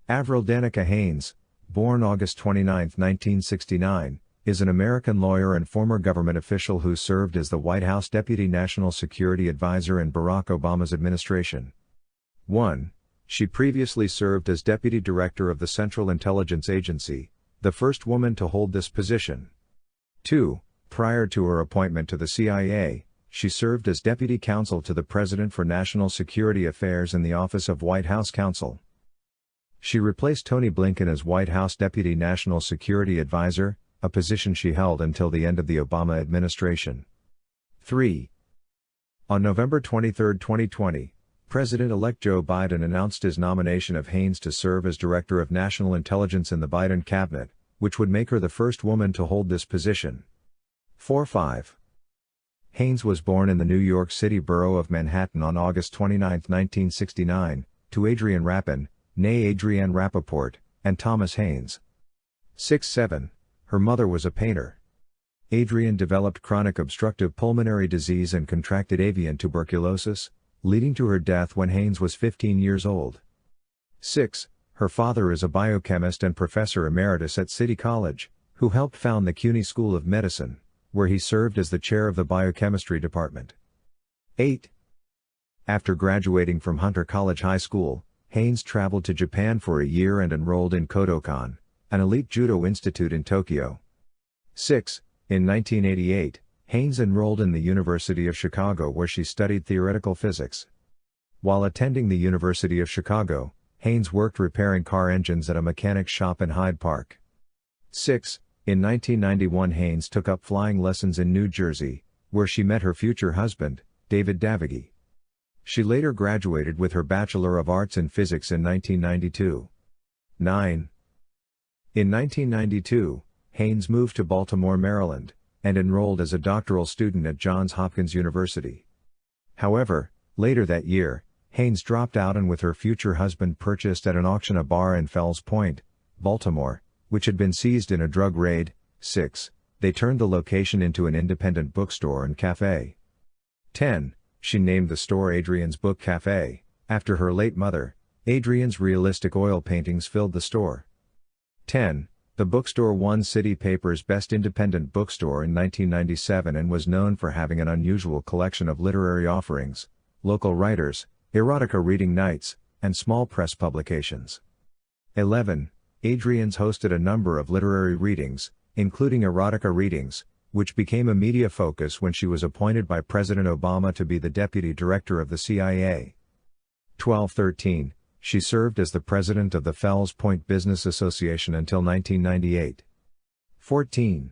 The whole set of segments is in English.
Avril Danica Haines, born August 29, 1969, is an American lawyer and former government official who served as the White House Deputy National Security Advisor in Barack Obama's administration. 1. She previously served as Deputy Director of the Central Intelligence Agency, the first woman to hold this position. 2. Prior to her appointment to the CIA, she served as Deputy Counsel to the President for National Security Affairs in the Office of White House Counsel. She replaced Tony Blinken as White House Deputy National Security Advisor, a position she held until the end of the Obama administration. 3. On November 23, 2020, President-elect Joe Biden announced his nomination of Haines to serve as Director of National Intelligence in the Biden cabinet, which would make her the first woman to hold this position. 4-5. Haines was born in the New York City borough of Manhattan on August 29, 1969, to Adrienne Rapin, née Adrienne Rappaport, and Thomas Haines. 6-7. Her mother was a painter. Adrienne developed chronic obstructive pulmonary disease and contracted avian tuberculosis, leading to her death when Haines was 15 years old. 6. Her father is a biochemist and professor emeritus at City College, who helped found the CUNY School of Medicine, where he served as the chair of the biochemistry department. 8. After graduating from Hunter College High School, Haines traveled to Japan for a year and enrolled in Kodokan, an elite judo institute in Tokyo. 6. In 1988, Haines enrolled in the University of Chicago where she studied theoretical physics. While attending the University of Chicago, Haines worked repairing car engines at a mechanic shop in Hyde Park. 6. In 1991 Haines took up flying lessons in New Jersey, where she met her future husband, David Davigi. She later graduated with her Bachelor of Arts in Physics in 1992. 9. In 1992, Haines moved to Baltimore, Maryland, and enrolled as a doctoral student at Johns Hopkins University. However, later that year, Haines dropped out and with her future husband purchased at an auction a bar in Fells Point, Baltimore, which had been seized in a drug raid. 6. They turned the location into an independent bookstore and cafe. 10. She named the store Adrienne's Book Cafe, after her late mother. Adrienne's realistic oil paintings filled the store. 10. The bookstore won City Paper's Best Independent Bookstore in 1997 and was known for having an unusual collection of literary offerings, local writers, erotica reading nights, and small press publications. 11. Adrienne's hosted a number of literary readings, including erotica readings, which became a media focus when she was appointed by President Obama to be the Deputy Director of the CIA. 12-13. She served as the president of the Fells Point Business Association until 1998. 14.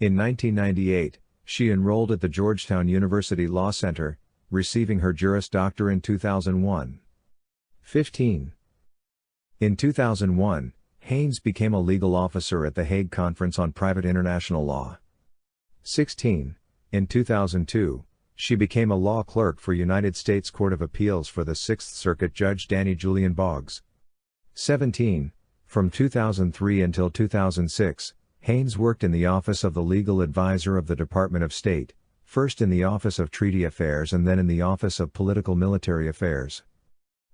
In 1998, she enrolled at the Georgetown University Law Center, receiving her Juris Doctor in 2001. 15. In 2001, Haines became a legal officer at the Hague Conference on Private International Law. 16. In 2002, she became a law clerk for United States Court of Appeals for the Sixth Circuit Judge Danny Julian Boggs. 17. From 2003 until 2006, Haines worked in the Office of the Legal Advisor of the Department of State, first in the Office of Treaty Affairs and then in the Office of Political Military Affairs.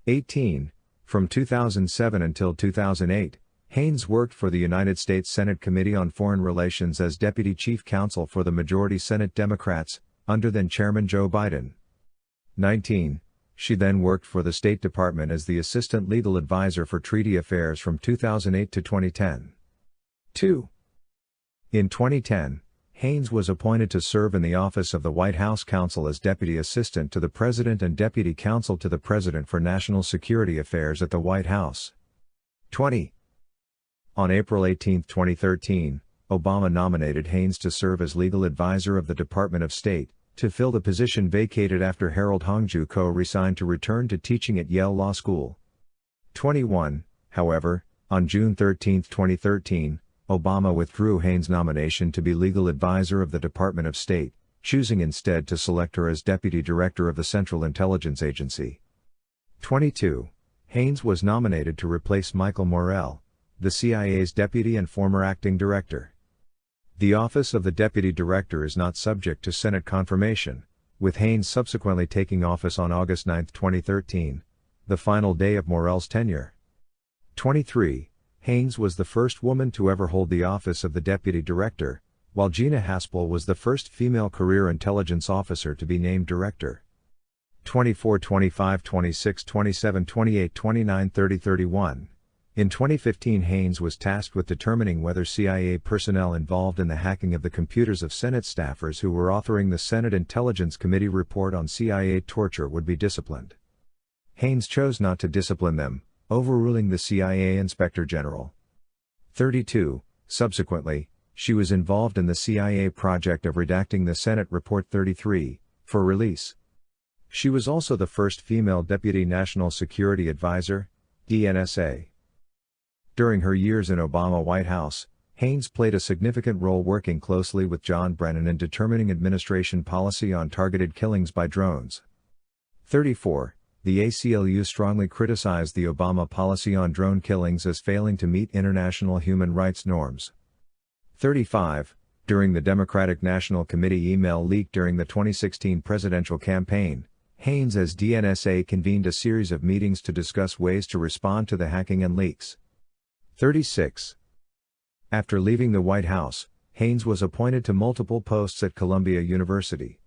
18. From 2007 until 2008, Haines worked for the United States Senate Committee on Foreign Relations as Deputy Chief Counsel for the Majority Senate Democrats, under then-Chairman Joe Biden. 19. She then worked for the State Department as the Assistant Legal Advisor for Treaty Affairs from 2008 to 2010. 2. In 2010, Haines was appointed to serve in the Office of the White House Counsel as Deputy Assistant to the President and Deputy Counsel to the President for National Security Affairs at the White House. 20. On April 18, 2013, Obama nominated Haines to serve as legal advisor of the Department of State, to fill the position vacated after Harold Hongju Ko resigned to return to teaching at Yale Law School. 21. However, on June 13, 2013, Obama withdrew Haines' nomination to be legal advisor of the Department of State, choosing instead to select her as Deputy Director of the Central Intelligence Agency. 22. Haines was nominated to replace Michael Morell, the CIA's deputy and former acting director. The office of the Deputy Director is not subject to Senate confirmation, with Haines subsequently taking office on August 9, 2013, the final day of Morell's tenure. 23. Haines was the first woman to ever hold the office of the Deputy Director, while Gina Haspel was the first female career intelligence officer to be named Director. 24, 25, 26, 27, 28, 29, 30, 31. In 2015, Haines was tasked with determining whether CIA personnel involved in the hacking of the computers of Senate staffers who were authoring the Senate Intelligence Committee report on CIA torture would be disciplined. Haines chose not to discipline them, overruling the CIA Inspector General. 32. Subsequently, she was involved in the CIA project of redacting the Senate Report 33, for release. She was also the first female Deputy National Security Advisor, DNSA. During her years in Obama White House, Haines played a significant role working closely with John Brennan in determining administration policy on targeted killings by drones. 34. The ACLU strongly criticized the Obama policy on drone killings as failing to meet international human rights norms. 35. During the Democratic National Committee email leak during the 2016 presidential campaign, Haines as DNSA convened a series of meetings to discuss ways to respond to the hacking and leaks. 36. After leaving the White House, Haines was appointed to multiple posts at Columbia University.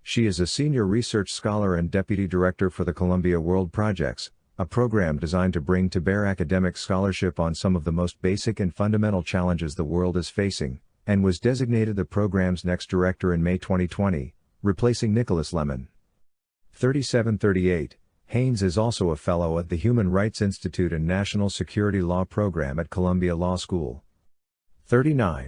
She is a senior research scholar and deputy director for the Columbia World Projects, a program designed to bring to bear academic scholarship on some of the most basic and fundamental challenges the world is facing, and was designated the program's next director in May 2020, replacing Nicholas Lemon. 37-38. Haines is also a fellow at the Human Rights Institute and National Security Law Program at Columbia Law School. 39.